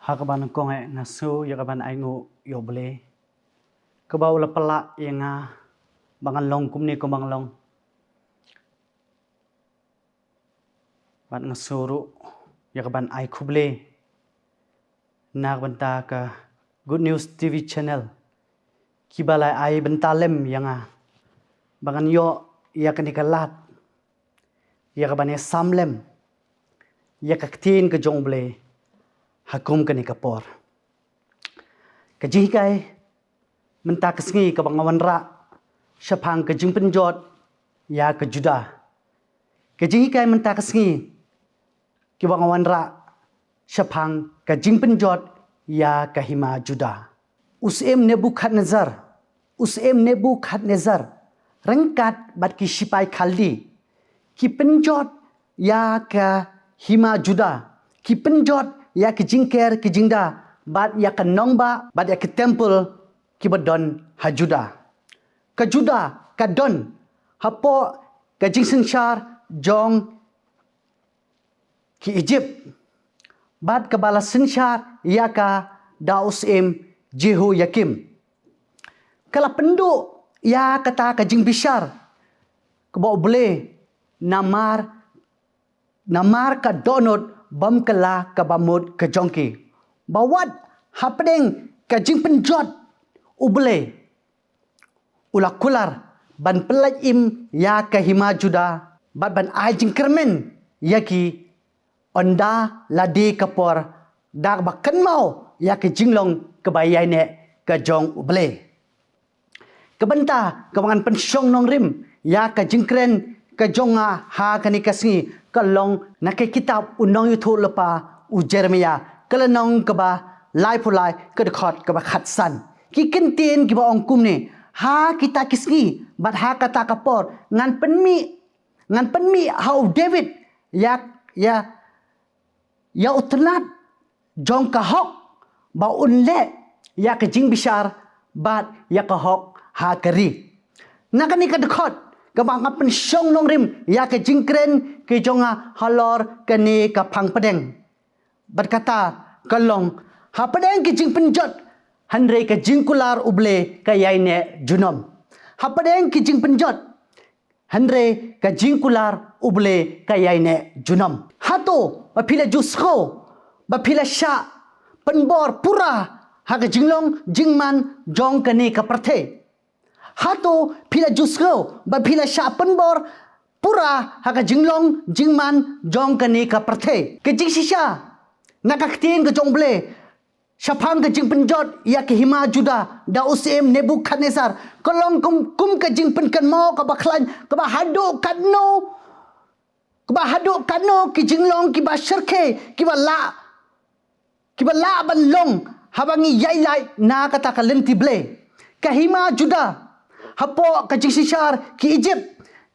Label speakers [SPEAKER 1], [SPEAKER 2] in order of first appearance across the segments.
[SPEAKER 1] Hakaban kong ngasu yakaban ay ngu yoble. Kabaw la pala yang bangan long kumni ko bang long. Ban ngasuru yakaban ay kuble. Nagbanta ka Good News TV channel. Kibalay ay bentalem yang bangan yo yakan ikalat. Yakaban ya samlem. Yakaktin ke jongle. Hakum ka ni kapor. Kajihikay, mentakasngi ka bangawan ra, syapang ka jing penjot, ya ka juda. Kajihikay mentakasngi ka bangawan ra, syapang ka jing penjot, ya ka hima juda. Usem Nebukadnezar, rengkat bat ki sipai khaldi, ki penjot, ya ka hima juda, ki penjot, ya ke jingker ke jingda bat ya ke nongba bat ya ke temple ki badon hajuda ka juda ka don hapo ka jingsenshar jong ki Egypt bat ka bala senshar ya ka Dausim Jehoyakim kala penduk ya kata ka jing bishar ke bawa boleh namar ka donot bam kala ka bamut ka jongki. Bawat hapdeng ka jing penjot uble. Ula kular ban pelaj im ya ka hima juda. Bat ban ay jing kermen ya ki onda ladi kapor. Dak bakan mau ya ki jinglong kebayai ne ka jong uble. Kebenta kebangan pensyong nong rim ya ka jingkren ka jonga ha kani kasngi kalong nakai kitab unong yutu lepa u Jeremia kalanong kaba lai pulai ke dekat kaba khatsan ki kentin ki ba ongkum ni ha kita kisngi bat ha kata kapor ngan penmi how David ya utlat jong ka hok ba unle ya ke jing bishar bat ya ka hok ha kari nakani ka dekat kabang apen syong nong rim ya ke jingkren ke jonga halor kani ka pang pedeng berkata kalong ha pedeng ke jing penjot hanre ke jingkular uble ka yaine junom ha pedeng ke jing penjot hanre ka jingkular uble ka yaine junom hato bapila jusko bapila sya penbor pura ha ke jinglong jingman jong kani ka parthe hato pila jusgo ba pila sya penbor pura haka jinglong jingman jong kani ka parthe ke jing sisya nakaktin ke jong ble syapang ke jing penjot ya ke hima juda Dausim Nebukadnezar kolong kum ke jing penkan mau ka baklan ka ba haduk kadno ki jinglong ki ba syarke ki ba la ban long habangi yailai na kata ka lenti ble ka hima juda hapo ka jing sishar ki Egypt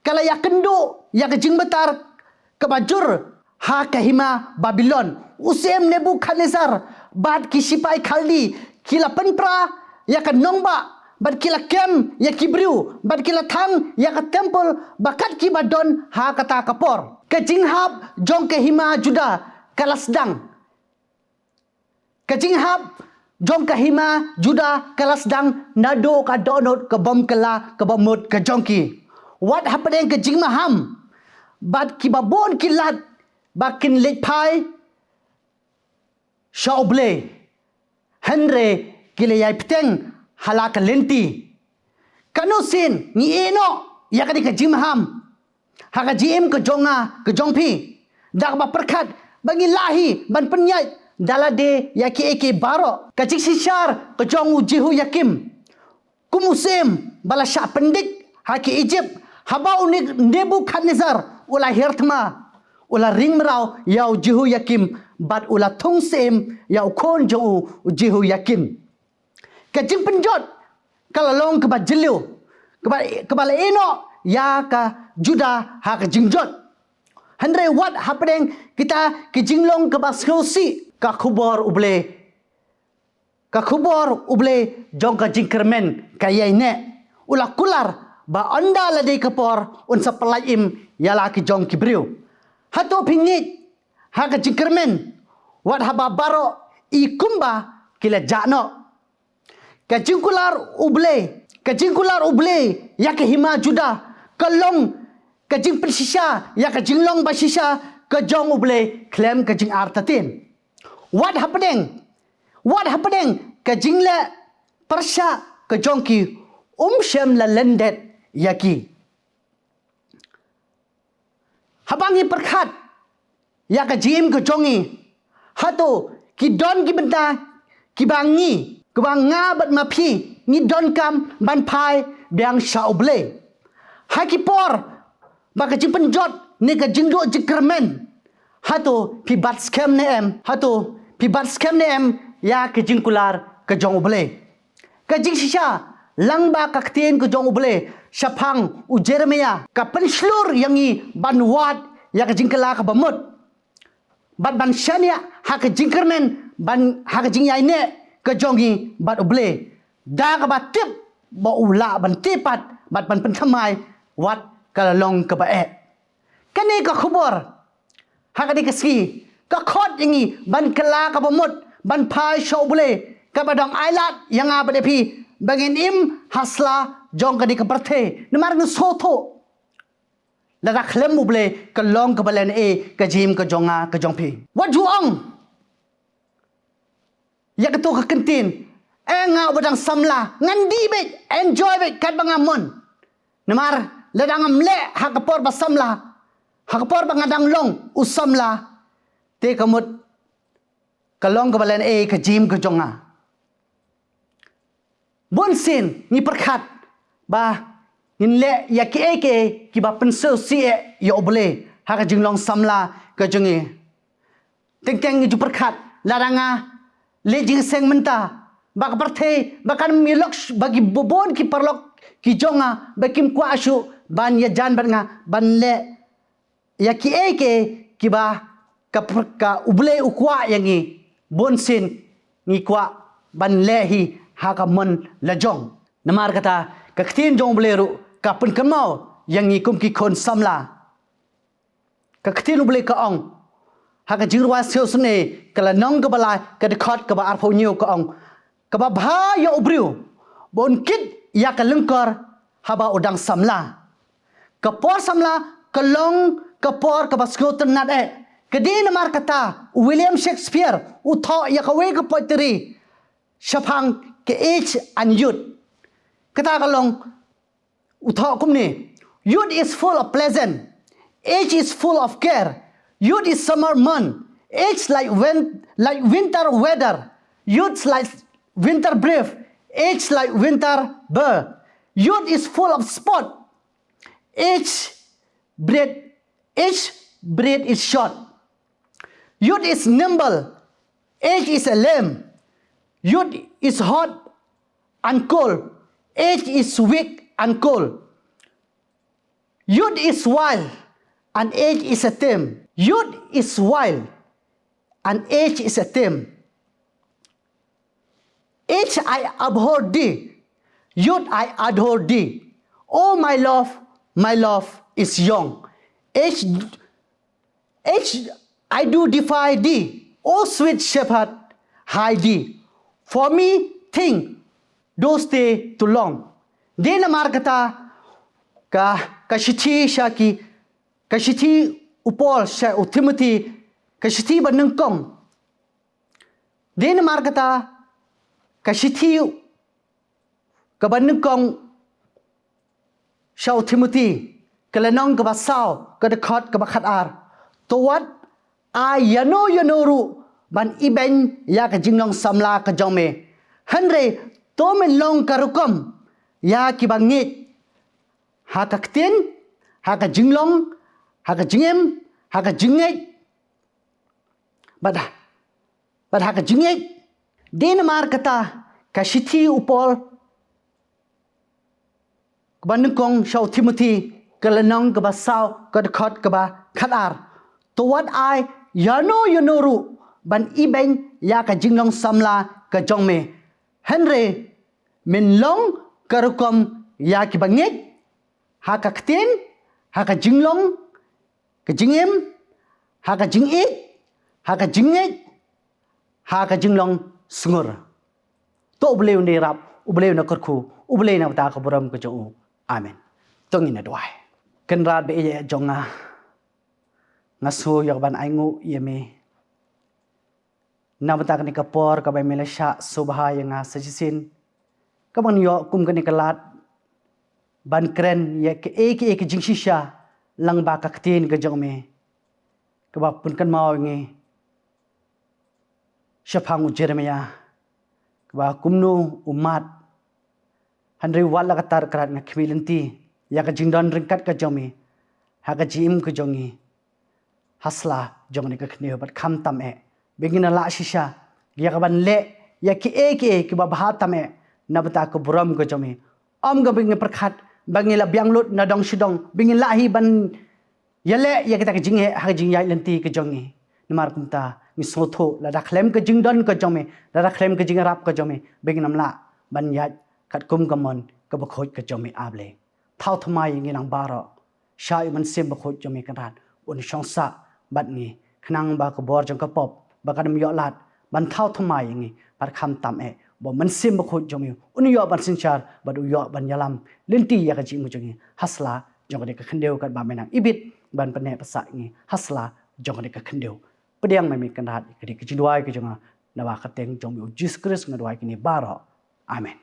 [SPEAKER 1] kala ya kendo ya ka jing betar ka bajur ha ka hima Babylon Usem Nebukadnezar bad ki sipai khaldi kila penpra ya ka nongba bad kila kem ya kibriu bad kila thang ya ka temple bakat ki badon ha kata kapor ka jing hab jong ka hima juda kalasdang ka jing hab jong ka hima juda kalas dang nado ka donot ka bom kala ka bomut ka jongki what happening ka jing maham bad ki babon kilat bakin lek pai shauble henre kile yai pteng halaka lenti kanusin ni eno ya ka jing maham haka jim ka jonga ka jongpi dak ba perkat bangi lahi ban penyai dalade ya ki eke baro ka jing sishar ka jong Jehoyakim kumusem bala sya pendik ha ki Egypt habau Nebukadnezar ula hirtma ula ringmrau yau Jehoyakim bat ula thungsem yau kon jong Jehoyakim ka jing penjot kalalong ka bajliu ka bala eno ya ka juda ha ka jingjot Andre what happening kita ki jinglong ka baskosi ka khubor uble jong ka jingkermen kayaine ula kular ba anda ladai kapor un sapalaim yala ki jong kibriu hato pingit ha ka jingkermen wat haba baro ikumba kila jano kajingkular uble ya ke hima juda kalong kajing persisha ya kajinglong basisha kajong uble claim kajing artatin. What happening kajingle persha kajong ki shem la lendet yaki habangi perkhat ya kajim kajongi hato ki don ki benda ki bangi kebanga bat mapi ni don kam ban pai biang shauble hakipor baka jing penjot ni ka jing do jikermen hato pi bat scam ne em ya ke jing kular ka jong uble ka jing shisha langba kaktin ka jong uble syapang u Jeremia ka penslur yangi ban wat ya ka jing kala ka bamut ban shania ha ka jing kermen ban ha ka jing yaine ka jongi bat uble da ka batip ba ula ban tipat bat ban penthamai wat kalalong ka bae kani ka khubor ha ka dikasi ka khot yangi ban kala ka bamut ban phai shobule ka badang ailat yanga badepi bangin im hasla jong ka di ka parthe namar ng soto lada khlem uble ka long ka balen ka jim ka jonga ka jongpi what juong ya ka to ka kentin nga badang samla ngandi be enjoy be kat bangamon namar lada ngamle hakapor basamla hakapor bangadang long usamla te kamut kalong ka balen ka jim ka jonga bonsin ni perkhat ba inle ya ke ki ba pensel si ya oble ha ka jinglong samla ka jungi teng ni ju perkhat laranga le jing seng menta ba ka parthe ba kan milok bagi bobon ki parlok ki jonga ba kim kwa ashu ban ya jan ban nga ban le ya ki ba ka uble ukwa yangi bonsin ni kwa ban lehi haka mon lajong namar kata kaktin jong bleru kapun kemau yang ngikum ki kon samla kaktin ble ka ong haka jirwa seusne kala nong ka bala ka dekhot ka ba arpho nyu ka ong ka ba bha ya ubriu bon kit ya ka lengkor haba udang samla ka por samla ka long ka por ka ba skroten nat kedin namar kata William Shakespeare utho ya ka we ka poetry syapang ke age and youth kata kalong utho kumni youth is full of pleasant age is full of care youth is summer month age like winter weather youth like winter breath age like winter birth youth is full of sport age breath is short youth is nimble age is a lame youth is hot and cold. Age is weak and cold. Youth is wild and age is a tame. Youth is wild and age is a tame. Age I abhor thee. Youth I adore thee. Oh my love is young. Age I do defy thee. Oh sweet shepherd, hide thee. For me, think, don't stay too long. Dena markata ka shithi shaki, ka shithi upol sha Timothy, ka shithi banengkong. Dena markata ka shithi ka banengkong sha Timothy, ka lanong ka basaw, ka dekhot ka bakhat ar. To what? Yanoru ban iben ya ka jinglong samla ka jome hanre to men long karukom ya ki bangit ha ka ktin ha ka jinglong ha ka jingem ha ka jinget bad ha ka jinget Denmark kata ka shithi upol banukong shaw Timothy kalanong ka basaw ka dekhot ka ba khatar to what yanoru ban ibeng ya ka jinglong samla ka jongme henry min long karukom ya ki bangit ha ka ktin ha ka jinglong ka jingem ha ka jingit ha ka jinget ha ka jinglong sungur to ubleu ni rap ubleu na korku ubleu na ta ka boram ka jo amen tong ina dwai kan rat be ye jonga ngasu yak ban aingu yeme namata ka ni ka por ka bai melasha subha yang sajisin ka ban yo kum ka ni kalat ban kren ye ke ek jingshisha lang ba ka ktin ka jong me ka ba pun kan mau ngi Syafang Jeremia ba kumnu umat handri wala katar karat nga kemilanti ya ka jingdon ringkat ka jomi ha ka jim ka jongi hasla jongni ka khne bat kham tam e bengina la shisha ya ka ban le ya ki ba bha tam e nabata ka buram ka jomi om ga bengin prakhat bangila bianglut na dong sidong bengin la hi ban yale ya kita ka jinghe ha ka jing ya lenti ka jongi namar kumta ni sotho la da khlem ka jingdon ka jome la da khlem ka jingarap ka jome benginam la ban ya kat kum ka mon ka ba khoj ka jome able thau thmai ngi nang baro shai man sem ba khoj jome kan rat un shongsa bat ni khnang ba ka bor jong ka pop ba kadam yo lat ban thau thmai ngi par kham tam e bo man sem ba khoj jome un yo ban sinchar ba du yo ban yalam lenti ya ka ji mu jongi hasla jong ka khendeu kat ba menang ibit ban pane pasa ngi hasla jong ka khendeu pediang mai kan rat ke jindwai ke jonga nawa kateng jong Jesus Christ ngadwai kini baro amen